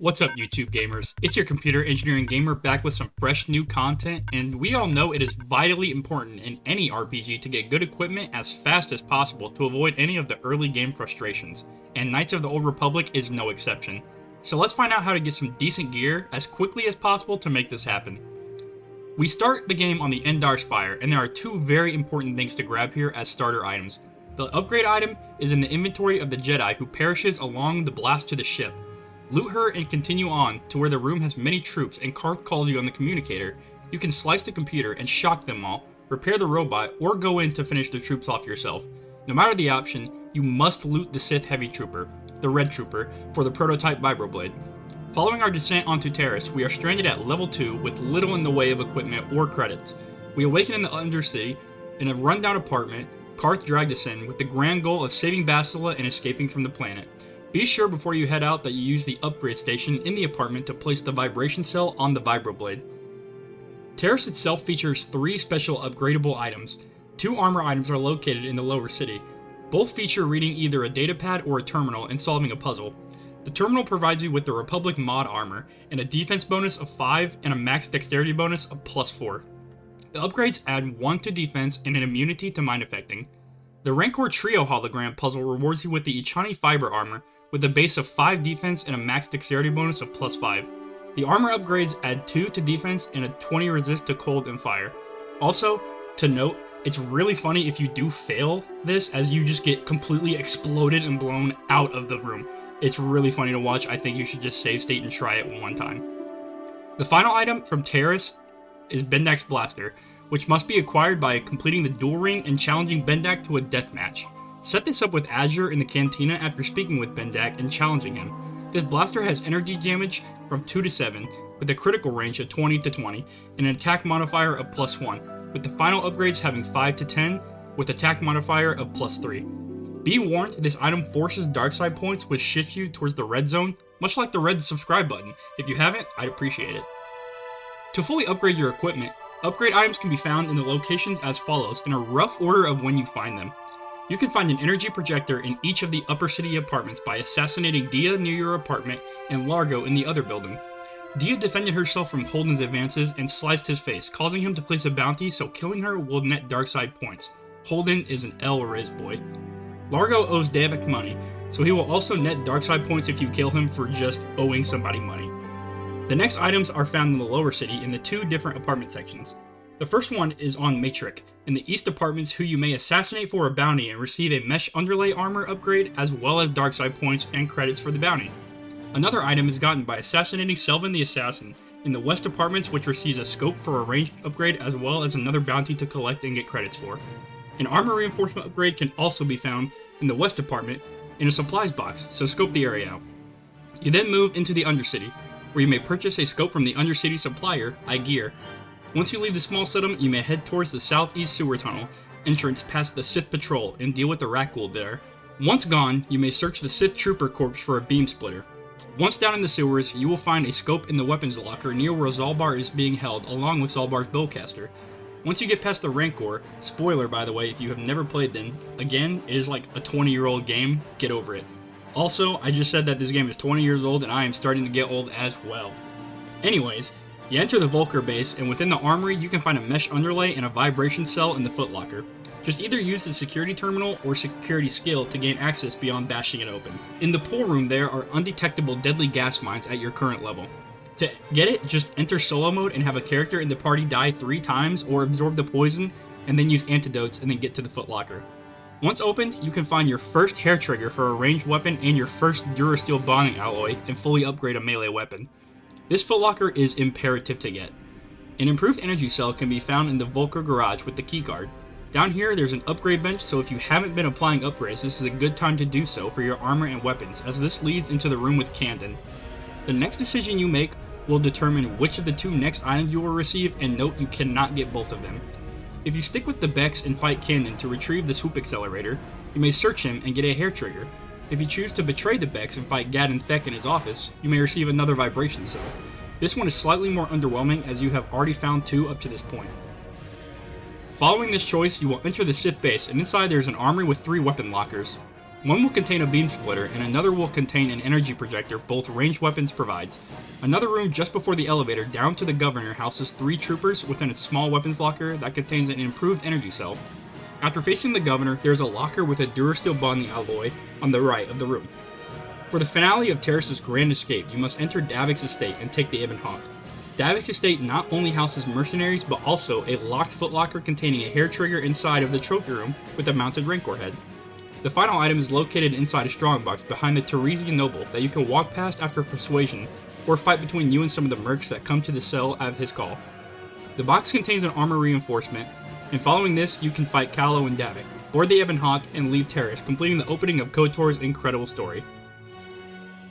What's up, YouTube gamers? It's your computer engineering gamer back with some fresh new content, and we all know it is vitally important in any RPG to get good equipment as fast as possible to avoid any of the early game frustrations, and Knights of the Old Republic is no exception. So let's find out how to get some decent gear as quickly as possible to make this happen. We start the game on the Endar Spire, and there are two very important things to grab here as starter items. The upgrade item is in the inventory of the Jedi who perishes along the blast to the ship. Loot her and continue on to where the room has many troops and Karth calls you on the communicator. You can slice the computer and shock them all, repair the robot, or go in to finish the troops off yourself. No matter the option, you must loot the Sith Heavy Trooper, the Red Trooper, for the prototype vibroblade. Following our descent onto Taris, we are stranded at level 2 with little in the way of equipment or credits. We awaken in the Undercity in a rundown apartment. Karth dragged us in with the grand goal of saving Bastila and escaping from the planet. Be sure before you head out that you use the upgrade station in the apartment to place the vibration cell on the vibroblade. Taris itself features 3 special upgradable items. 2 armor items are located in the lower city. Both feature reading either a datapad or a terminal and solving a puzzle. The terminal provides you with the Republic mod armor and a defense bonus of 5 and a max dexterity bonus of +4. The upgrades add 1 to defense and an immunity to mind affecting. The Rancor Trio hologram puzzle rewards you with the Ichani fiber armor, with a base of 5 defense and a max dexterity bonus of +5. The armor upgrades add 2 to defense and a 20 resist to cold and fire. Also, to note, it's really funny if you do fail this, as you just get completely exploded and blown out of the room. It's really funny to watch. I think you should just save state and try it one time. The final item from Taris is Bendak's Blaster, which must be acquired by completing the duel ring and challenging Bendak to a deathmatch. Set this up with Azure in the cantina after speaking with Bendak and challenging him. This blaster has energy damage from 2 to 7, with a critical range of 20 to 20, and an attack modifier of +1, with the final upgrades having 5 to 10, with attack modifier of +3. Be warned, this item forces dark side points which shift you towards the red zone, much like the red subscribe button. If you haven't, I'd appreciate it. To fully upgrade your equipment, upgrade items can be found in the locations as follows in a rough order of when you find them. You can find an energy projector in each of the upper city apartments by assassinating Dia near your apartment and Largo in the other building. Dia defended herself from Holden's advances and sliced his face, causing him to place a bounty, so killing her will net dark side points. Holden is an L-Riz boy. Largo owes Davik money, so he will also net dark side points if you kill him for just owing somebody money. The next items are found in the lower city in the 2 different apartment sections. The first one is on Matrix, in the East Apartments, who you may assassinate for a bounty and receive a mesh underlay armor upgrade as well as dark side points and credits for the bounty. Another item is gotten by assassinating Selvin the Assassin in the West Apartments, which receives a scope for a ranged upgrade as well as another bounty to collect and get credits for. An armor reinforcement upgrade can also be found in the West Apartment in a supplies box, so scope the area out. You then move into the Undercity, where you may purchase a scope from the Undercity supplier, iGear. Once you leave the small settlement, you may head towards the southeast sewer tunnel entrance past the Sith Patrol and deal with the Rakghoul there. Once gone, you may search the Sith Trooper corpse for a beam splitter. Once down in the sewers, you will find a scope in the weapons locker near where Zalbar is being held, along with Zalbar's bowcaster. Once you get past the Rancor, spoiler by the way if you have never played then, again, it is like a 20-year-old game, get over it. Also, I just said that this game is 20 years old and I am starting to get old as well. Anyways, you enter the Vulkar base, and within the armory you can find a mesh underlay and a vibration cell in the footlocker. Just either use the security terminal or security skill to gain access beyond bashing it open. In the pool room there are undetectable deadly gas mines at your current level. To get it, just enter solo mode and have a character in the party die 3 times or absorb the poison, and then use antidotes and then get to the footlocker. Once opened, you can find your first hair trigger for a ranged weapon and your first Durasteel bonding alloy and fully upgrade a melee weapon. This footlocker is imperative to get. An improved energy cell can be found in the Vulkar garage with the keycard. Down here there's an upgrade bench, so if you haven't been applying upgrades, this is a good time to do so for your armor and weapons, as this leads into the room with Candon. The next decision you make will determine which of the 2 next items you will receive, and note you cannot get both of them. If you stick with the Bex and fight Candon to retrieve the swoop accelerator, you may search him and get a hair trigger. If you choose to betray the Bex and fight Gadon Thek in his office, you may receive another vibration cell. This one is slightly more underwhelming as you have already found 2 up to this point. Following this choice, you will enter the Sith base, and inside there is an armory with 3 weapon lockers. One will contain a beam splitter, and another will contain an energy projector both ranged weapons provides. Another room just before the elevator down to the governor houses 3 troopers within a small weapons locker that contains an improved energy cell. After facing the governor, there is a locker with a durasteel bonding alloy on the right of the room. For the finale of Taris' grand escape, you must enter Davik's estate and take the Ebon Hawk. Davik's estate not only houses mercenaries, but also a locked footlocker containing a hair trigger inside of the trophy room with a mounted Rancor head. The final item is located inside a strongbox behind the Tarisian noble that you can walk past after persuasion, or fight between you and some of the mercs that come to the cell at his call. The box contains an armor reinforcement, and following this, you can fight Callow and Davik, board the Ebon Hawk, and leave Taris, completing the opening of KOTOR's incredible story.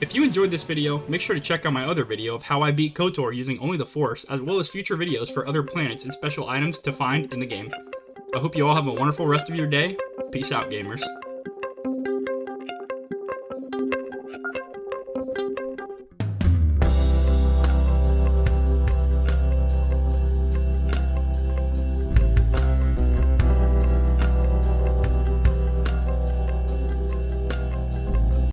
If you enjoyed this video, make sure to check out my other video of how I beat KOTOR using only the Force, as well as future videos for other planets and special items to find in the game. I hope you all have a wonderful rest of your day. Peace out, gamers.